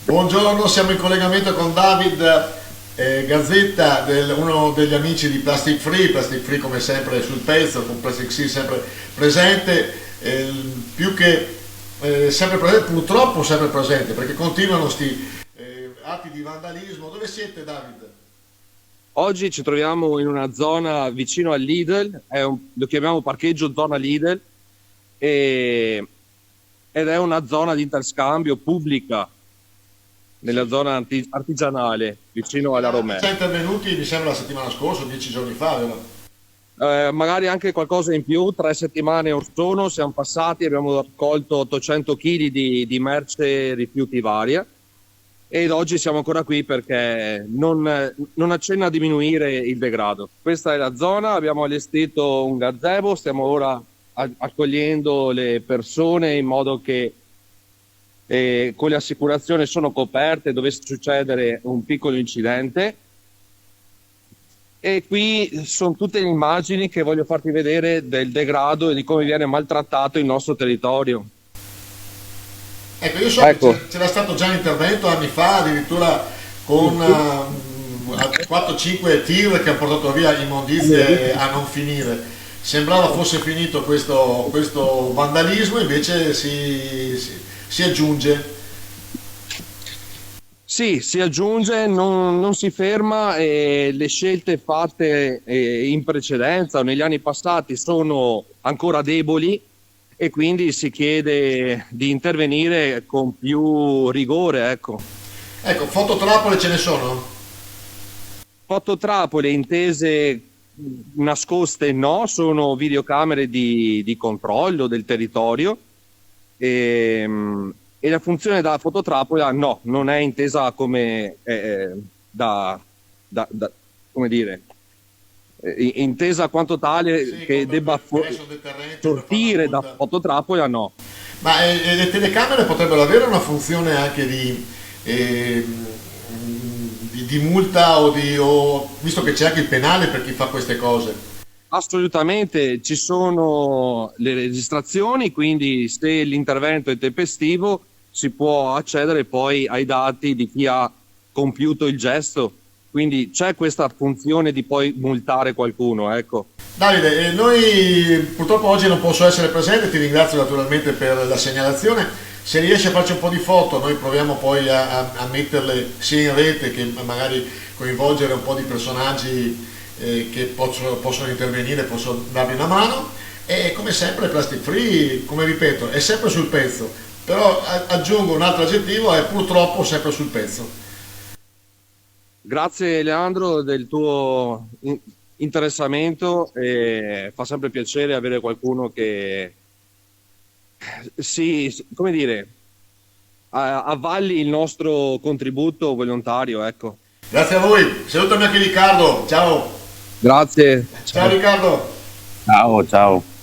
Buongiorno, siamo in collegamento con David Gazzetta, uno degli amici di Plastic Free. Plastic Free come sempre sul pezzo, con Plastic Free sempre presente, più che sempre presente, purtroppo sempre presente, perché continuano sti atti di vandalismo. Dove siete, David? Oggi ci troviamo in una zona vicino al Lidl, lo chiamiamo parcheggio zona Lidl, e- ed è una zona di interscambio pubblica nella Sì. zona artigianale, vicino alla Eravate già Romea. intervenuti, mi sembra, la settimana scorsa, 10 giorni fa, vero? Magari anche qualcosa in più, 3 settimane or sono, siamo passati, abbiamo raccolto 800 kg di merce rifiuti varia ed oggi siamo ancora qui perché non accenna a diminuire il degrado. Questa è la zona, abbiamo allestito un gazebo, stiamo ora accogliendo le persone in modo che con le assicurazioni sono coperte dovesse succedere un piccolo incidente. E qui sono tutte le immagini che voglio farti vedere del degrado e di come viene maltrattato il nostro territorio. Ecco, io so che Ecco, c'era stato già un intervento anni fa, addirittura con 4-5 tir che hanno portato via immondizie a non finire. Sembrava fosse finito questo vandalismo, invece si aggiunge. sì, si aggiunge, non si ferma e le scelte fatte in precedenza o negli anni passati sono ancora deboli e quindi si chiede di intervenire con più rigore, ecco. Ecco, fototrappole ce ne sono? Fototrappole intese nascoste no, sono videocamere di controllo del territorio e la funzione da fototrappola no, non è intesa come da, come dire, intesa quanto tale Sì, che debba per essere un deterrente, per fare una sortire da multa. fototrappola, no. Ma le telecamere potrebbero avere una funzione anche di multa visto che c'è anche il penale per chi fa queste cose. Assolutamente, ci sono le registrazioni, quindi se l'intervento è tempestivo si può accedere poi ai dati di chi ha compiuto il gesto, quindi c'è questa funzione di poi multare qualcuno, ecco. Davide, noi purtroppo oggi non posso essere presente, ti ringrazio naturalmente per la segnalazione. Se riesci a farci un po' di foto, noi proviamo poi a metterle sia in rete che magari coinvolgere un po' di personaggi che possono intervenire, possono darvi una mano. E come sempre Plastic Free, come ripeto, è sempre sul pezzo, però aggiungo un altro aggettivo, è purtroppo sempre sul pezzo. Grazie Leandro del tuo interessamento e fa sempre piacere avere qualcuno che come dire, avvalli il nostro contributo volontario, ecco. Grazie a voi, salutami anche Riccardo, ciao, Grazie. ciao Ciao. Riccardo. Ciao, ciao.